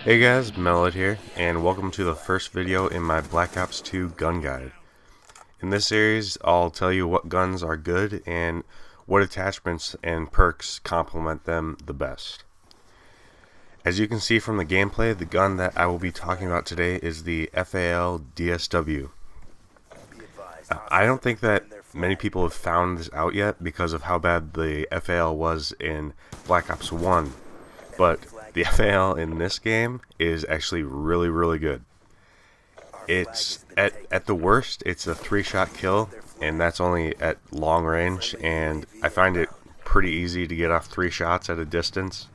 Hey guys, Mellot here, and welcome to the first video in my Black Ops 2 gun guide. In this series, I'll tell you what guns are good and what attachments and perks complement them the best. As you can see from the gameplay, the gun that I will be talking about today is the FAL DSW. I don't think that many people have found this out yet because of how bad the FAL was in Black Ops 1, but the FAL in this game is actually really good. It's at the worst, it's a 3-shot kill, and that's only at long range, and I find it pretty easy to get off 3 shots at a distance.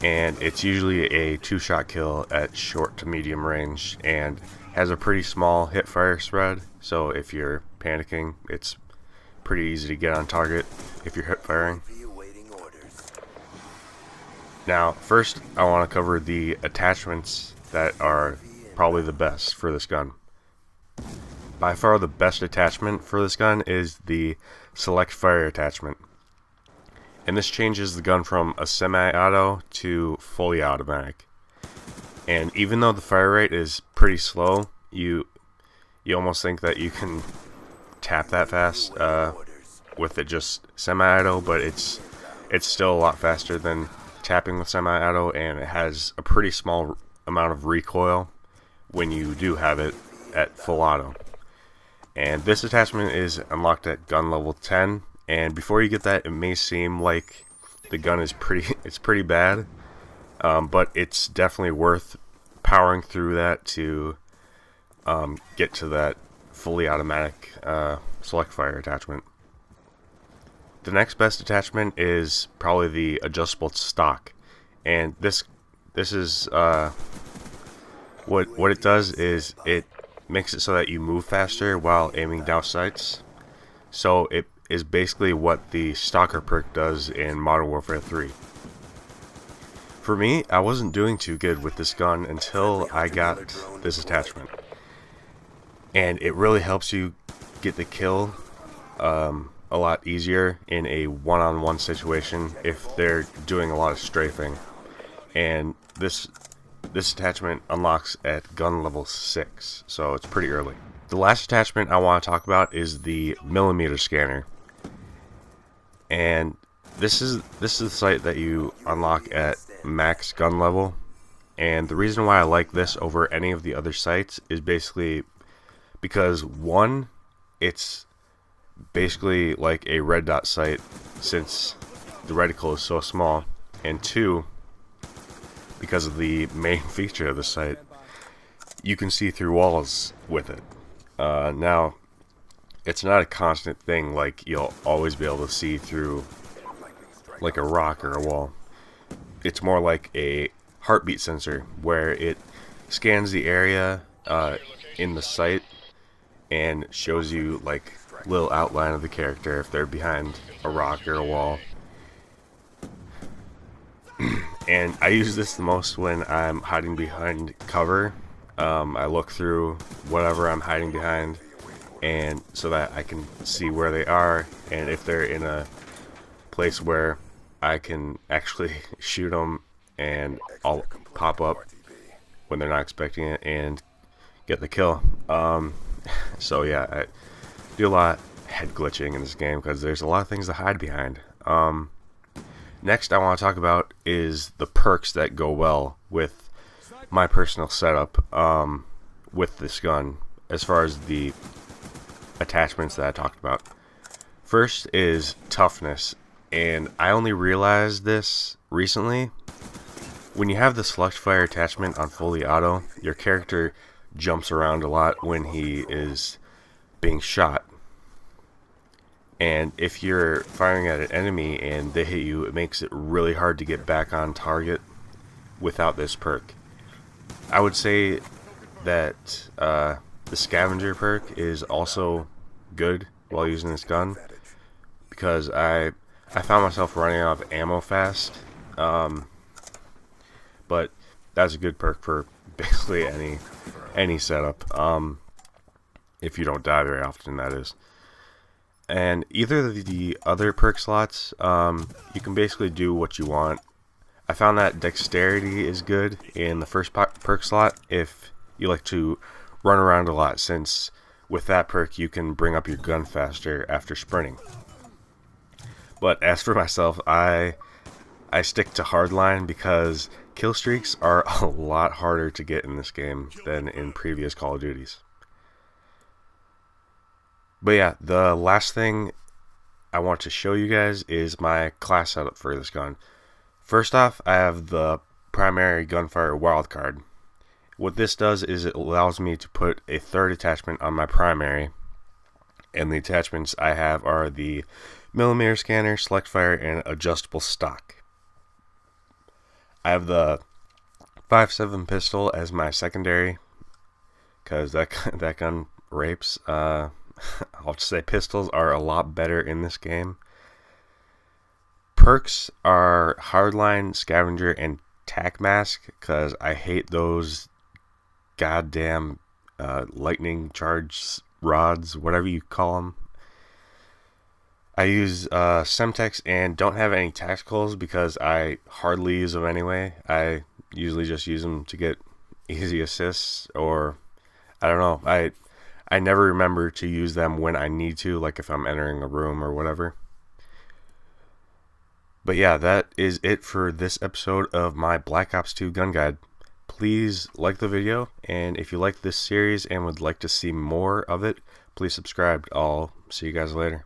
And it's usually a 2-shot kill at short to medium range and has a pretty small hit fire spread, so if you're panicking, it's pretty easy to get on target if you're hip firing. Now, first I want to cover the attachments that are probably the best for this gun. By far the best attachment for this gun is the select fire attachment. And this changes the gun from a semi-auto to fully automatic. And even though the fire rate is pretty slow, you almost think that you can tap that fast with it just semi-auto, but it's still a lot faster than tapping with semi-auto, and it has a pretty small amount of recoil when you do have it at full auto. And this attachment is unlocked at gun level 10, and before you get that, it may seem like the gun is pretty bad, but it's definitely worth powering through that to get to that fully automatic select fire attachment. The next best attachment is probably the adjustable stock, and this is what it does is it makes it so that you move faster while aiming down sights. So it is basically what the stalker perk does in Modern Warfare 3. For me, I wasn't doing too good with this gun until I got this attachment, and it really helps you get the kill a lot easier in a one-on-one situation if they're doing a lot of strafing. And this attachment unlocks at gun level 6, so it's pretty early. The last attachment I want to talk about is the millimeter scanner, and this is the sight that you unlock at max gun level. And the reason why I like this over any of the other sights is basically because, one, it's basically like a red dot sight since the reticle is so small, and two, because of the main feature of the sight, you can see through walls with it. Now, it's not a constant thing like you'll always be able to see through like a rock or a wall. It's more like a heartbeat sensor where it scans the area in the sight and shows you like little outline of the character if they're behind a rock or a wall. And I use this the most when I'm hiding behind cover. I look through whatever I'm hiding behind, and so that I can see where they are, and if they're in a place where I can actually shoot them, and I'll pop up when they're not expecting it and get the kill. So yeah, I do a lot of head glitching in this game because there's a lot of things to hide behind. Next I want to talk about is the perks that go well with my personal setup with this gun, as far as the attachments that I talked about. First is toughness, and I only realized this recently. When you have the select fire attachment on fully auto, your character jumps around a lot when he is being shot. And if you're firing at an enemy and they hit you, it makes it really hard to get back on target without this perk. I would say that the scavenger perk is also good while using this gun, because I found myself running out of ammo fast, but that's a good perk for basically any setup, if you don't die very often, that is. And either of the other perk slots, you can basically do what you want. I found that dexterity is good in the first perk slot if you like to run around a lot, since with that perk you can bring up your gun faster after sprinting. But as for myself, I stick to hardline because kill streaks are a lot harder to get in this game than in previous Call of Duties. But yeah, the last thing I want to show you guys is my class setup for this gun. First off, I have the primary gunfire wildcard. What this does is it allows me to put a third attachment on my primary, and the attachments I have are the millimeter scanner, select fire, and adjustable stock. I have the 5.7 pistol as my secondary because that gun rapes. I'll just say pistols are a lot better in this game. Perks are hardline, scavenger, and tac mask because I hate those goddamn lightning charge rods, whatever you call them. I use Semtex and don't have any tacticals because I hardly use them anyway. I usually just use them to get easy assists, or I don't know. I never remember to use them when I need to, like if I'm entering a room or whatever. But yeah, that is it for this episode of my Black Ops 2 gun guide. Please like the video, and if you like this series and would like to see more of it, please subscribe. I'll see you guys later.